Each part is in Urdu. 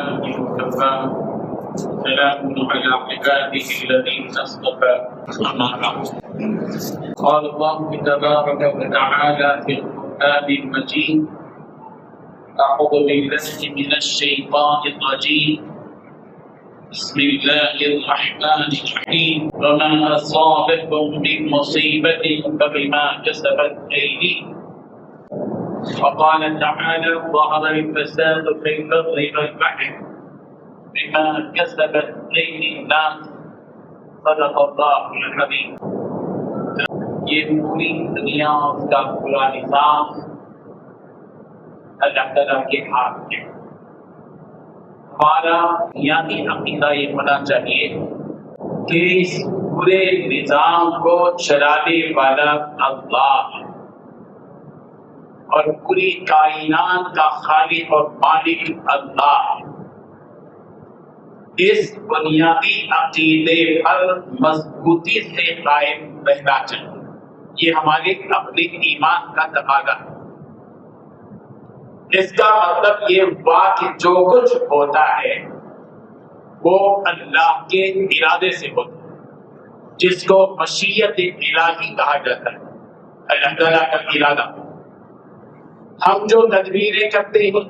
الله وكفى سلام على عباده الذين اصطفى أما بعد قال الله تبارك وتعالى في القرآن المجيد أعوذ بالله من الشيطان الرجيم بسم الله الرحمن الرحيم وما أصابكم من مصيبة فبما كسبت أيديكم وقال تعالى ظهر الفساد في البر والبحر بما كسبت أيدي الناس صدق الله العظيم. یہ پوری دنیا اس کا پورا نظام اللہ تعالیٰ کے ہاتھ میں. ہمارا بنیادی عقیدہ یہ ہونا چاہیے کہ اس پورے نظام کو چلانے والا اللہ ہے اور پوری کائنات کا خالق اور مالک اللہ ہے. اس بنیادی عقیدے پر مضبوطی سے قائم رہنا چاہیے. یہ ہمارے اپنے ایمان کا تقاضا ہے. اس کا مطلب یہ ہوا کہ جو کچھ ہوتا ہے وہ اللہ کے ارادے سے ہوتا ہے، جس کو مشیت الہی کہا جاتا ہے، اللہ تعالیٰ کا ارادہ. ہم جو تدبیریں کرتے ہیں،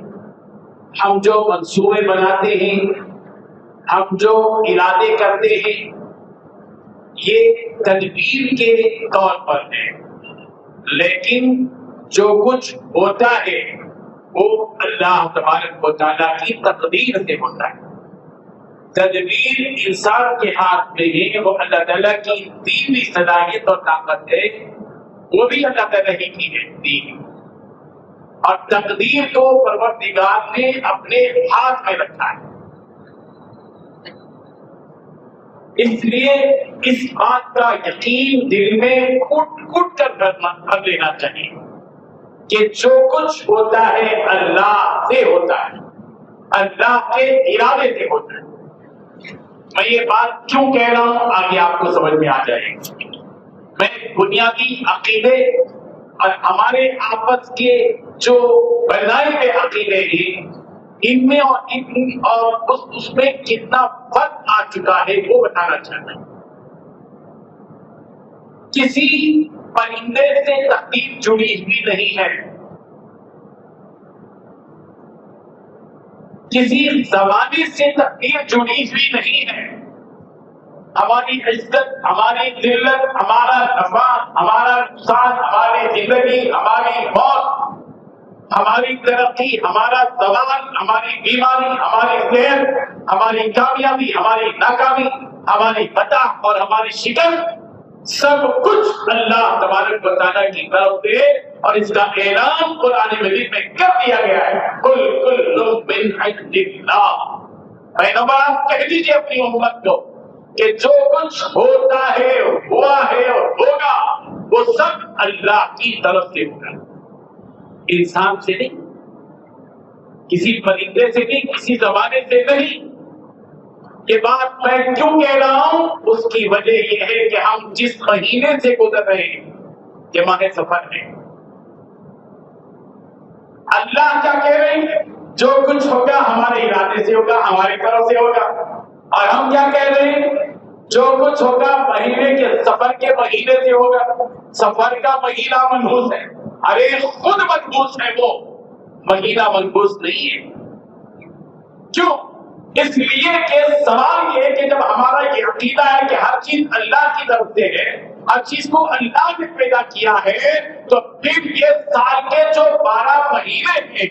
ہم جو منصوبے بناتے ہیں، ہم جو ارادے کرتے ہیں، یہ تدبیر کے طور پر ہے، لیکن جو کچھ ہوتا ہے وہ اللہ تبارک و تعالیٰ کی تقدیر سے ہوتا ہے. تدبیر انسان کے ہاتھ میں ہے، وہ اللہ تعالیٰ کی دی ہوئی صلاحیت اور طاقت ہے، وہ بھی اللہ تعالیٰ ہی کی دی ہے. اور تقدیر کو پروردگار نے اپنے ہاتھ میں رکھا ہے. اس لیے اس بات کا یقین دل میں کھٹ کر لینا چاہیے کہ جو کچھ ہوتا ہے اللہ سے ہوتا ہے، اللہ کے ارادے سے ہوتا ہے. میں یہ بات کیوں کہہ رہا ہوں آگے آپ کو سمجھ میں آ جائے گا. میں بنیادی عقیدے اور ہمارے آپس کے جو بنائے ہوئے عقیدے ہیں، ان میں اور اس میں کتنا فرق آ چکا ہے وہ بتانا چاہتا ہوں. کسی پرندے سے تقدیر جڑی ہوئی نہیں ہے، کسی زمانے سے تقدیر جڑی ہوئی نہیں ہے. ہماری عزت، ہماری ذلت، ہمارا نفع، ہمارا نقصان، ہماری زندگی، ہماری موت، ہماری ترقی، ہمارا زوال، ہماری بیماری، ہماری صحت، ہماری کامیابی، ہماری ناکامی، ہماری فتح اور ہماری شکست، سب کچھ اللہ تبارک و تعالیٰ کی طرف سے. اور اس کا اعلان قرآن مجید میں کر دیا گیا ہے، قل کل من عند اللہ. پیغمبر کہہ دیجیے اپنی امت کو کہ جو کچھ ہوتا ہے، ہوا ہے اور ہوگا، وہ سب اللہ کی طرف سے ہوگا، انسان سے نہیں، کسی پرندے سے نہیں، کسی زمانے سے نہیں. یہ بات میں کیوں کہہ رہا ہوں؟ اس کی وجہ یہ ہے کہ ہم جس مہینے سے گزر رہے ہیں، یہ ماہ سفر ہے. اللہ کیا کہہ رہے ہیں؟ جو کچھ ہوگا ہمارے ارادے سے ہوگا، ہماری طرف سے ہوگا. اور ہم کیا کہہ رہے ہیں؟ جو کچھ ہوگا مہینے کے سفر کے مہینے سے ہوگا. سفر کا مہینہ منحوس ہے، ارے خود منحوس ہے، وہ مہینہ منحوس نہیں ہے. کیوں؟ اس لیے کہ سوال یہ ہے کہ جب ہمارا یہ عقیدہ ہے کہ ہر چیز اللہ کی طرف سے ہے، ہر چیز کو اللہ نے پیدا کیا ہے، تو پھر یہ سال کے جو 12 مہینے ہیں،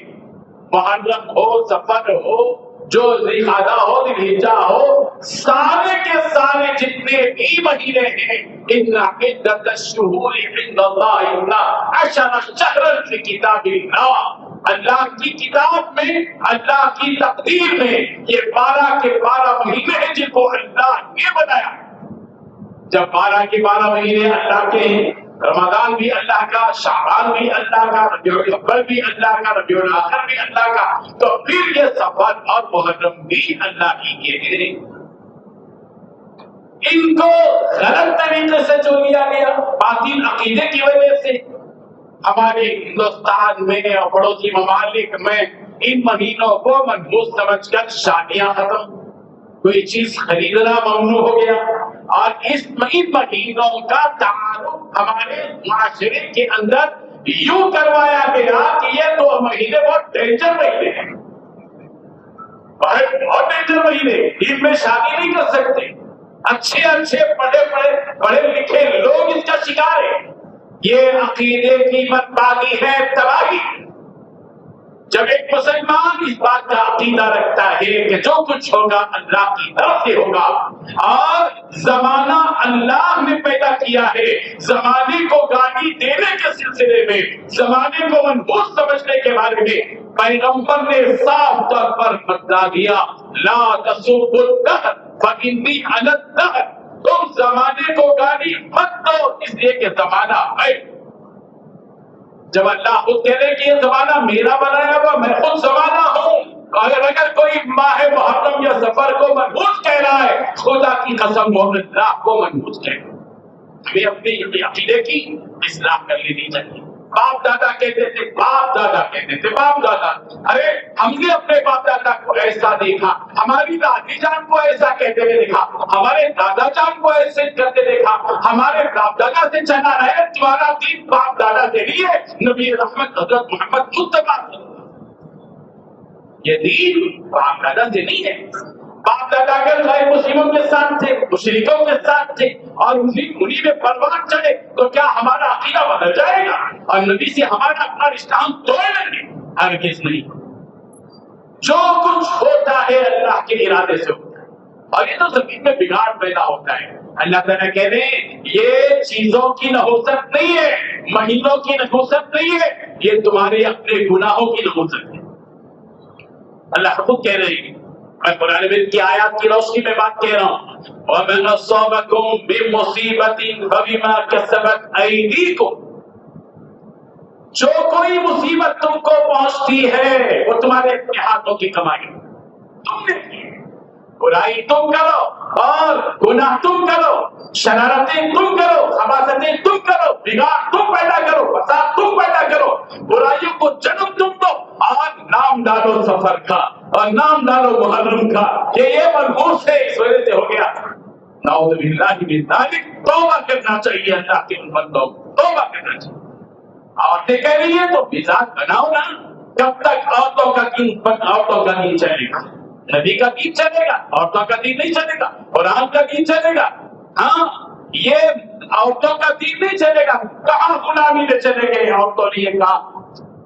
محرم ہو، سفر ہو، جو ذوالقعدہ ہو، ذوالحجہ ہو، سارے کے سارے جتنے بھی مہینے ہیں، ان عدت الشہور عند اللہ 12 شہرا فی کتاب اللہ. اللہ کی کتاب میں، اللہ کی تقدیر میں یہ 12 کے 12 مہینے ہیں جن کو اللہ نے بنایا. جب 12 کے 12 مہینے اللہ کے ہیں، رمضان بھی اللہ کا، شعبان بھی اللہ کا، ربیع الاول بھی اللہ کا، ربیع الاخر بھی اللہ کا، تو پھر یہ سفر اور محرم بھی اللہ ہی کے ہیں. ان کو غلط طریقے سے جو لیا گیا باطل عقیدے کی وجہ سے، ہمارے ہندوستان میں اور پڑوسی ممالک میں ان مہینوں کو منحوس سمجھ کر شادیاں ختم، کوئی چیز خریدنا ممنوع ہو گیا، اور ان مہینوں کا تعارف ہمارے معاشرے کے اندر یوں کروایا گیا کہ یہ 2 مہینے بہت ڈینجر مہینے ہیں، بہت ڈینجر مہینے، ان میں شادی نہیں کر سکتے، اچھے پڑھے لکھے لوگ اس کا شکار ہیں۔ یہ عقیدے کی بربادی ہے، تباہی۔ جب ایک مسلمان اس بات کا عقیدہ رکھتا ہے کہ جو کچھ ہوگا اللہ کی طرف سے ہوگا، اور زمانہ اللہ نے پیدا کیا ہے، زمانے کو گالی دینے کے سلسلے میں، زمانے کو منحوس سمجھنے کے بارے میں پیغمبر نے صاف طور پر بتا دیا، لا تسبوا الدہر فإنی أنا الدہر، تم زمانے کو گالی مت دو اس لیے کہ زمانہ ہے۔ جب اللہ خود کہہ رہے کہ یہ زمانہ میرا بنایا ہوا، میں خود زمانہ ہوں، اگر کوئی ماہ محرم یا سفر کو منحوس کہہ رہا ہے، خدا کی قسم وہ اللہ کو منحوس کہہ رہا ہے۔ ہمیں اپنے عقیدے کی اصلاح کر لینی چاہیے۔ باپ دادا کہتے تھے، باپ دادا کہتے تھے، باپ دادا، ارے ہم نے اپنے باپ دادا کو ایسا دیکھا، ہماری دادی جان کو ایسا کہتے ہوئے دیکھا، ہمارے دادا جان کو ایسے کرتے دیکھا، ہمارے باپ دادا سے چلا ہے، تمہارا دین باپ دادا سے نہیں ہے، نبی رحمت حضرت محمد مصطفیٰ، یہ دین باپ دادا سے نہیں ہے۔ باپ دادا اگر غیر مسلموں کے ساتھ تھے، مشرکوں کے ساتھ تھے، اور انہی میں پروان چڑھے تو کیا ہمارا عقیدہ بدل جائے گا اور نبی سے ہمارا اپنا رشتہ ہم توڑ لیں گے؟ ہرگز نہیں۔ جو کچھ ہوتا ہے اللہ کے ارادے سے ہوتا ہے، اور یہ تو زمین میں بگاڑ پیدا ہوتا ہے۔ اللہ تعالیٰ کہہ رہے ہیں یہ چیزوں کی نحوست نہیں ہے، مہینوں کی نحوست نہیں ہے، یہ تمہارے اپنے گناہوں کی نحوست ہے۔ اللہ خود کہہ رہے ہیں، میں قرآن مجید کی آیات کی روشنی میں بات کہہ رہا ہوں، وَمَنْ أَصَابَكُم بِمُصِيبَةٍ فَبِمَا كَسَبَتْ أَيْدِيكُمْ، جو کوئی مصیبت تم کو پہنچتی ہے وہ تمہارے اپنے ہاتھوں کی کمائی تم نے کی ہے۔ برائی تم کرو اور گناہ تم کرو، شرارتیں تم کرو، خباثتیں تم کرو، بگاڑ تم پیدا کرو، فساد تم پیدا کرو، برائیوں کو جنم تم دو، اور نام ڈالو سفر کا اور نام ڈالو محرم کا کہ یہ منحوس ہے، اس وجہ سے ہو گیا۔ نعوذ باللہ من ذالک، توبہ کرنا چاہیے اللہ کے ان بندوں کو، توبہ کرنا چاہیے۔ عورتیں کہہ رہی ہیں تو مزاج بناؤ نا، کب تک عورتوں کا دین چلے گا؟ نبی کا دین چلے گا، عورتوں کا دین نہیں چلے گا، قرآن کا دین چلے گا؟ ہاں، یہ عورتوں کا دین نہیں چلے گا۔ کہاں غلامی میں چلے گئے عورتوں نے یہ کہا؟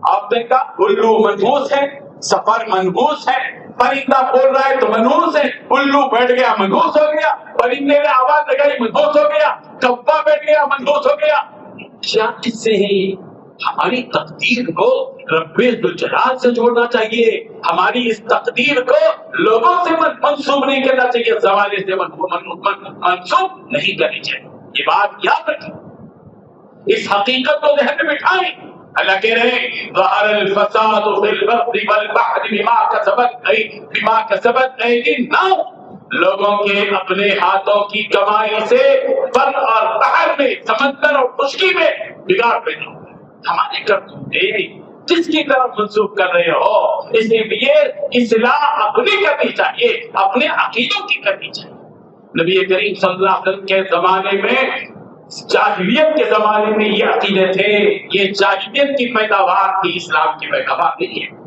عورتیں کا الو منحوس ہے، سفر منحوس ہے، پرندہ بول رہا ہے تو منحوس ہے، الو بیٹھ گیا منحوس ہو گیا، پرندے نے آواز لگائی منحوس ہو گیا، کبا بیٹھ گیا منحوس ہو گیا۔ کیا اس سے ہماری تقدیر کو رب ذوالجلال سے جوڑنا چاہیے، ہماری اس تقدیر کو لوگوں سے منسوب نہیں کرنا چاہیے، زمانے سے منسوب نہیں کرنی چاہیے۔ یہ بات یاد رکھیں، اس حقیقت کو ذہن میں بٹھائیں۔ اللہ کہہ رہے ہیں ظہر الفساد فی البر والبحر بما کسبت ایدی الناس، لوگوں کے اپنے ہاتھوں کی کمائی سے بر اور بحر میں، سمندر اور خشکی میں بگاڑ پیدا ہوا۔ ہمارے کرتوتے جس کی طرف منسوخ کر رہے ہو، اس لیے اصلاح اپنی کرنی چاہیے، اپنے عقیدوں کی کرنی چاہیے۔ نبی کریم صلی اللہ علیہ وسلم کے زمانے میں، جاہلیت کے زمانے میں یہ عقیدے تھے، یہ جاہلیت کی پیداوار تھی، اسلام کی پیداوار نہیں ہے۔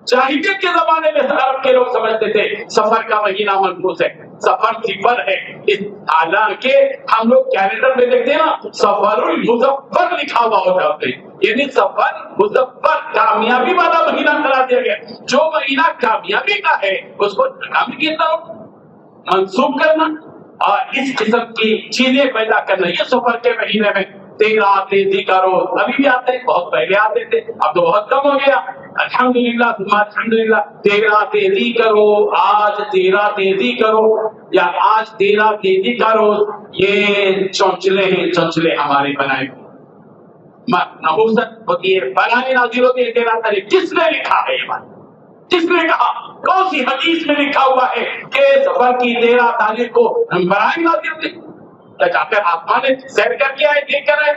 جاہلیت کے زمانے میں عرب کے لوگ سمجھتے تھے سفر کا مہینہ منحوس ہے، سفر صفر ہے، حالانکہ ہم لوگ کیلنڈر میں دیکھتے ہیں نا، سفر المظفر لکھا ہوا ہوتا ہے، یعنی سفر مظفر، کامیابی والا مہینہ قرار دیا گیا۔ جو مہینہ کامیابی کا ہے اس کو ناکامی کی طرف منسوخ کرنا اور اس قسم کی چیزیں پیدا کرنا، یہ سفر کے مہینے میں 13 تیزی کا روز ابھی بھی آتے ہیں، بہت پہلے آتے تھے، اب تو بہت کم ہو گیا۔ الحمدللہ الحمدللہ 13 تیزی کرو، آج 13 تیزی کرو، یا آج 13 تیزی کا روز، یہ چونچلے ہیں، چونچلے ہمارے بنائے نحوست ہوتی ہے، بنائے نازل ہوتی ہے 13 تاریخ۔ کس نے لکھا ہے یہ بات؟ کس نے کہا؟ کون سی حدیث میں لکھا ہوا ہے کہ سفر کی 13 تاریخ کو بنائے نازل ہوتی؟ جا کر آسمان سیر کر کے آئے، دیکھ کر آئے؟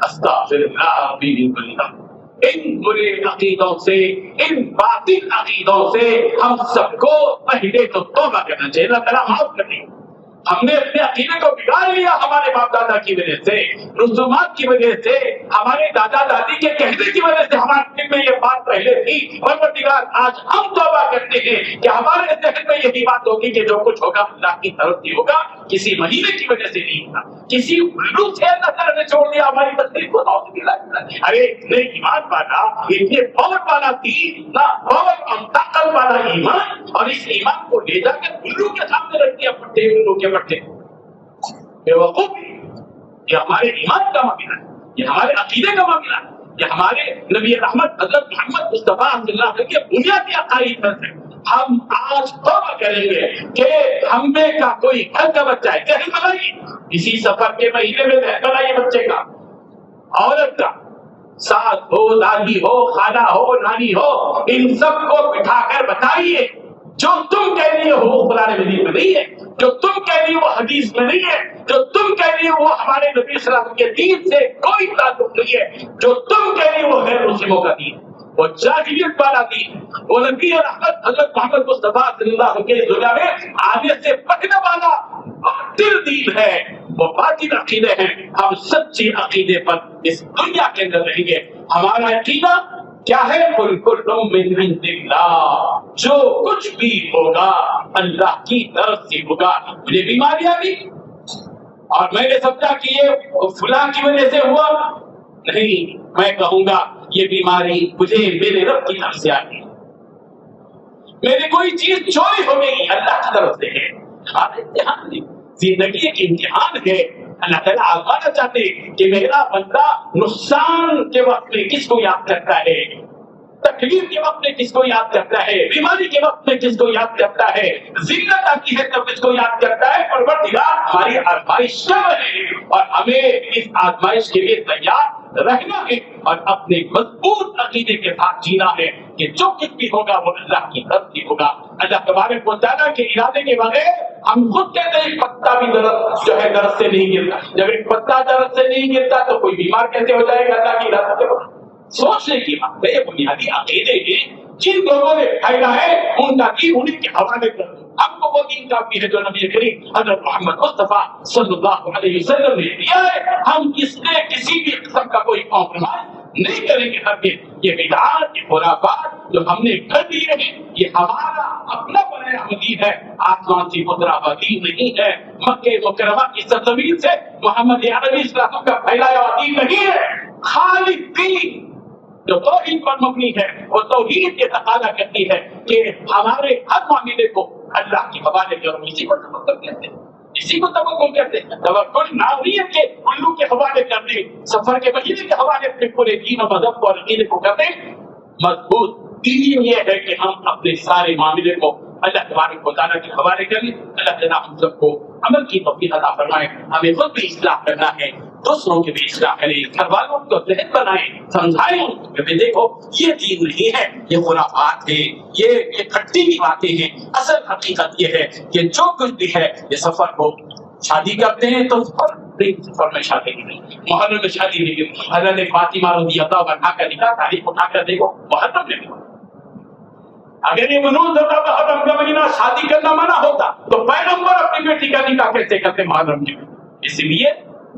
استغفر اللہ، ان برے عقیدوں سے، ان باطل عقیدوں سے ہم سب کو پہلے تو توبہ کرنا چاہیے، اللہ تعالیٰ معاف کر دیں۔ ہم نے اپنے عقیدے کو بگاڑ لیا ہمارے باپ دادا کی وجہ سے، رسومات کی وجہ سے، ہمارے دادا دادی کے کہنے کی وجہ سے ہمارے دل میں یہ بات پہلے تھی۔ پروردگار آج ہم توبہ کرتے ہیں کہ ہمارے ذہن میں یہی بات ہوگی کہ جو کچھ ہوگا اللہ کی طرف سے ہوگا، کسی مہینے کی وجہ سے نہیں ہوگا، کسی الو سے اللہ تعالیٰ نے چھوڑ دیا ہماری تقدیر کو۔ ارے اتنے ایمان والا، اتنے پاور والا دین، پاور اور طاقت والا ایمان، اور اس ایمان کو لے جا کر الو کے سامنے رکھ دیا، پٹے الو کے بے وقوف۔ یہ ہمارے ایمان کا معاملہ ہے، یہ ہمارے عقیدے کا معاملہ ہے، یہ ہمارے نبی رحمت حضرت محمد مصطفیٰ صلی اللہ علیہ وسلم کے بنیادی عقائد میں سے۔ ہم آج توبہ کریں گے کہ ہم میں کا کوئی گھر کا بچہ ہے، ذہن بنائیے، اسی سفر کے مہینے میں ذہن بنائیے بچے کا، عورت کا، ساس ہو، دادی ہو، خالہ ہو، نانی ہو، ان سب کو بٹھا کر بتائیے جو تم کہہ رہی ہو وہ قرآن مجید میں نہیں ہے، جو تم کہہ رہی ہو وہ حدیث میں نہیں ہے، جو تم کہہ رہی ہو وہ ہمارے نبی صلی اللہ علیہ وسلم کے دین سے کوئی تعلق نہیں ہے، جو تم کہہ رہی ہو وہ غیر مسلموں کا دین، وہ جاہلیت والا دین، وہ نبی رحمت حضرت محمد مصطفیٰ صلی اللہ علیہ وسلم کے دنیا میں آنے سے پکنے والا باطل دین ہے، وہ باطل عقیدے ہیں۔ ہم سچے عقیدے پر اس دنیا کے اندر رہیں گے۔ ہمارا عقیدہ کیا ہے؟ قل کل من عند اللہ، جو کچھ بھی ہوگا اللہ کی طرف سے ہوگا۔ مجھے بیماری آ گئی اور میں نے سمجھا کہ یہ فلاں کی وجہ سے ہوا، نہیں، میں کہوں گا یہ بیماری مجھے میرے رب کی طرف سے آ گئی، میری کوئی چیز چوری ہو گئی، اللہ کی طرف سے ہے۔ ہمارا امتحان ہے، زندگی ایک امتحان ہے۔ اللہ تعالیٰ آزمانا چاہتے کہ میرا بندہ نقصان کے وقت میں کس کو یاد کرتا ہے، تکلیف کے وقت میں کس کو یاد کرتا ہے، بیماری کے وقت میں کس کو یاد کرتا ہے، ذلت آتی ہے تب کس کو یاد کرتا ہے۔ پروردگار ہماری آزمائش کر رہے ہیں اور ہمیں اس آزمائش کے لیے تیار رہنا ہے اور اپنے مضبوط عقیدے کے ساتھ جینا ہے کہ جو کچھ بھی ہوگا وہ اللہ کی طرف سے ہوگا۔ اللہ تبارک و تعالیٰ کے ارادے کے بغیر ہم خود کہتے ہیں ایک پتا بھی درخت جو ہے درخت سے نہیں گرتا، جب ایک پتا درخت سے نہیں گرتا تو کوئی بیمار کیسے ہو جائے گا اللہ کی ارادے کے بغیر؟ سوچنے کی بات ہے، بنیادی عقیدے ہیں جن لوگوں نے پھیلا ہے ان کا دین انہیں کے حوالے کر دو۔ ہم کو وہ دین کافی ہے جو نبی کریم حضرت محمد مصطفیٰ صلی اللہ علیہ وسلم نے دیا ہے۔ ہم اس میں کسی بھی قسم کا کوئی کمپرومائز نہیں کریں گے۔ ہرگز یہ بدعات، یہ خرافات جو ہم نے کر دیے ہیں یہ ہمارا اپنا بنایا ہوا دین ہے، آسمان سے اترا ہوا دین نہیں ہے، مکہ مکرمہ کی سرزمین سے محمد عربی صلی اللہ علیہ وسلم کا پھیلایا ہوا دین نہیں ہے۔ خالص دین جو توحید پر مبنی ہے وہ توحید کے تقاضا کرتی ہے کہ ہمارے ہر معاملے کو اللہ کے حوالے کرو۔ اسی کو توکل کہتے ہیں، اسی کو توکل کہتے ہیں۔ توکل ناویت کے الو کے حوالے کرنے، سفر کے مہینے کے حوالے اپنے پورے دین و مذہب کو اور عقیدے کو کرنے۔ مضبوط دین یہ ہے کہ ہم اپنے سارے معاملے کو اللہ تبارک و تعالیٰ کے حوالے کریں۔ اللہ تعالیٰ ہم سب کو عمل کی توفیق عطا فرمائے۔ ہمیں خود بھی اصلاح کرنا ہے، دوسروں کے بھی اصلاح کریں، گھر والوں کو ذہن بنائیں، سمجھائیں ان کو کہ دیکھو یہ دین نہیں ہے، یہ خرافات ہے، یہ کھٹی کی باتیں ہیں۔ اصل حقیقت یہ ہے کہ جو کچھ بھی ہے یہ سفر ہو، شادی کرتے ہیں تو سفر میں شادی نہیں، محرم میں شادی نہیں۔ حضرت فاطمہ رضی اللہ عنہا کا نکاح تاریخ اٹھا کر دیکھو، محرم میں نہیں۔ اگر یہ منوز ہوتا محرم کا مہینہ شادی کرنا منع ہوتا تو پیغمبر اپنی بیٹی کا نکاح کیسے کرتے محرم میں؟ اس لیے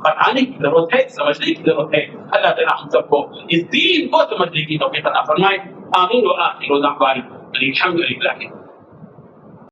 بتانے کی ضرورت ہے، سمجھنے کی ضرورت ہے۔ اللہ تعالیٰ ہم سب کو اس دین کو سمجھنے کی توفیق عطا فرمائے۔ آمین و آخر دعوانا الحمد للہ۔